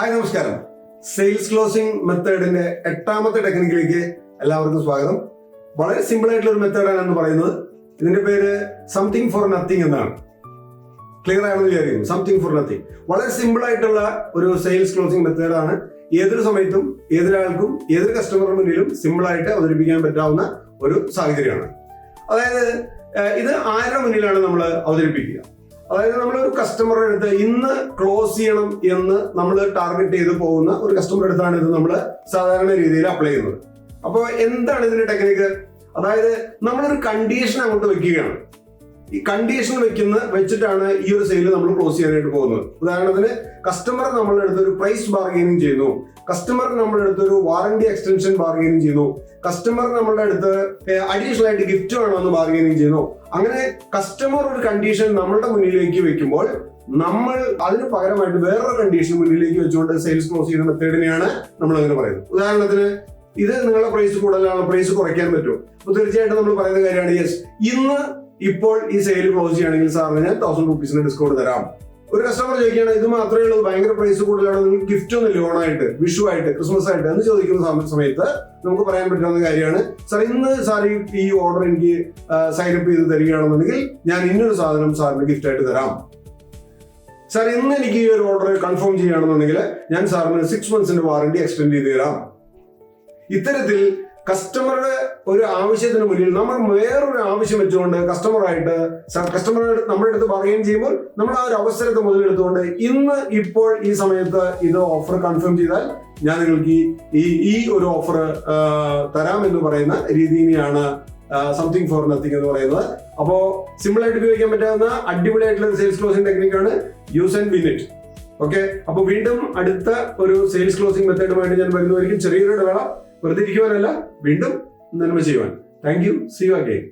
Hi നമസ്കാരം. Sales closing മെത്തേഡിന്റെ 8ാമത്തെ ടെക്നിക്കിലേക്ക് എല്ലാവർക്കും സ്വാഗതം. വളരെ സിമ്പിൾ ആയിട്ടുള്ള ഒരു മെത്തേഡാണ് എന്ന് പറയുന്നത്. ഇതിന്റെ പേര് സംതിങ് ഫോർ നത്തിങ് എന്നാണ്. ക്ലിയർ ആണെന്ന് വിചാരിക്കുന്നു. സംതിങ് ഫോർ നത്തിങ് വളരെ സിമ്പിൾ ആയിട്ടുള്ള ഒരു സെയിൽസ് ക്ലോസിംഗ് മെത്തേഡാണ്. ഏതൊരു സമയത്തും ഏതൊരാൾക്കും ഏതൊരു കസ്റ്റമറുടെ മുന്നിലും സിമ്പിൾ ആയിട്ട് അവതരിപ്പിക്കാൻ പറ്റാവുന്ന ഒരു സാഹചര്യമാണ്. അതായത് ഇത് ആരുടെ മുന്നിലാണ് നമ്മൾ അവതരിപ്പിക്കുക? അതായത് നമ്മളൊരു കസ്റ്റമറുടെ അടുത്ത് ഇന്ന് ക്ലോസ് ചെയ്യണം എന്ന് നമ്മൾ ടാർഗറ്റ് ചെയ്ത് പോകുന്ന ഒരു കസ്റ്റമറുടെ അടുത്താണ് ഇത് നമ്മൾ സാധാരണ രീതിയിൽ അപ്ലൈ ചെയ്യുന്നത്. അപ്പോൾ എന്താണ് ഇതിന്റെ ടെക്നിക്ക്? അതായത് നമ്മളൊരു കണ്ടീഷൻ അങ്ങോട്ട് വെക്കുകയാണ്. ഈ കണ്ടീഷൻ വെച്ചിട്ടാണ് ഈ ഒരു സെയിൽ നമ്മൾ ക്ലോസ് ചെയ്യാനായിട്ട് പോകുന്നത്. ഉദാഹരണത്തിന്, കസ്റ്റമർ നമ്മളുടെ അടുത്ത് ഒരു പ്രൈസ് ബാർഗെയിനിങ് ചെയ്യുന്നു, കസ്റ്റമർ നമ്മളുടെ അടുത്ത് ഒരു വാറന്റി എക്സ്റ്റൻഷൻ ബാർഗെയിനിങ് ചെയ്യുന്നു, കസ്റ്റമർ നമ്മളുടെ അടുത്ത് അഡീഷണൽ ആയിട്ട് ഗിഫ്റ്റ് വേണമെന്ന് ബാർഗെയിനിങ് ചെയ്യുന്നു. അങ്ങനെ കസ്റ്റമർ ഒരു കണ്ടീഷൻ നമ്മളുടെ മുന്നിലേക്ക് വെക്കുമ്പോൾ നമ്മൾ അതിന് പകരമായിട്ട് വേറൊരു കണ്ടീഷൻ മുന്നിലേക്ക് വെച്ചുകൊണ്ട് സെയിൽസ് ക്ലോസ് ചെയ്യുന്ന മെത്തേഡിനെയാണ് നമ്മൾ അങ്ങനെ പറയുന്നത്. ഉദാഹരണത്തിന്, ഇത് നിങ്ങളുടെ പ്രൈസ് കൂടുതലാണ്, പ്രൈസ് കുറയ്ക്കാൻ പറ്റുമോ? അപ്പൊ തീർച്ചയായിട്ടും നമ്മൾ പറയുന്ന കാര്യമാണ്, യെസ്, ഇപ്പോൾ ഈ സെയിൽ ക്ലോസ് ചെയ്യുകയാണെങ്കിൽ സാറിന് ഞാൻ 1000 rupees ഡിസ്കൗണ്ട് തരാം. ഒരു കസ്റ്റമർ ചോദിക്കുകയാണ്, ഇത് മാത്രമേ ഉള്ളൂ, ഭയങ്കര പ്രൈസ് കൂടുതലാണ്, നിങ്ങൾക്ക് ഗിഫ്റ്റ് ഒന്നുമില്ല ഓണായിട്ട്, വിഷു ആയിട്ട്, ക്രിസ്മസ് ആയിട്ട് എന്ന് ചോദിക്കുന്ന സമയത്ത് നമുക്ക് പറയാൻ പറ്റുന്ന കാര്യമാണ്, സാർ ഇന്ന് സാർ ഈ ഓർഡർ എനിക്ക് സൈനപ്പ് ചെയ്ത് തരികയാണെന്നുണ്ടെങ്കിൽ ഞാൻ ഇന്നൊരു സാധനം സാറിന് ഗിഫ്റ്റ് ആയിട്ട് തരാം. സാർ ഇന്ന് എനിക്ക് ഈ ഒരു ഓർഡർ കൺഫേം ചെയ്യുകയാണെന്നുണ്ടെങ്കിൽ ഞാൻ സാറിന് 6 months വാറന്റി എക്സ്റ്റെൻഡ് ചെയ്ത് തരാം. ഇത്തരത്തിൽ കസ്റ്റമറുടെ ഒരു ആവശ്യത്തിന് മുന്നിൽ നമ്മൾ വേറൊരു ആവശ്യം വെച്ചുകൊണ്ട് കസ്റ്റമർ നമ്മുടെ അടുത്ത് പറയുകയും ചെയ്യുമ്പോൾ നമ്മൾ ആ ഒരു അവസരത്തെ മുതലെടുത്തുകൊണ്ട് ഇപ്പോൾ ഈ സമയത്ത് ഇത് ഓഫർ കൺഫേം ചെയ്താൽ ഞാൻ നിങ്ങൾക്ക് ഈ ഒരു ഓഫർ തരാം എന്ന് പറയുന്ന രീതിയാണ് സംതിങ് ഫോർ നത്തിങ് എന്ന് പറയുന്നത്. അപ്പോ സിമ്പിൾ ആയിട്ട് ഉപയോഗിക്കാൻ പറ്റാവുന്ന അടിപൊളിയായിട്ടുള്ള സെയിൽസ് ക്ലോസിംഗ് ടെക്നിക്കാണ്. Use and win it. Okay, അപ്പൊ വീണ്ടും അടുത്ത ഒരു സെയിൽസ് ക്ലോസിംഗ് മെത്തേഡുമായിട്ട് ഞാൻ വരുന്നതായിരിക്കും. ചെറിയൊരു ഇടവേള, വെറുതെ ഇരിക്കുവാനല്ല, വീണ്ടും നന്മ ചെയ്യുവാൻ. Thank you. See you again.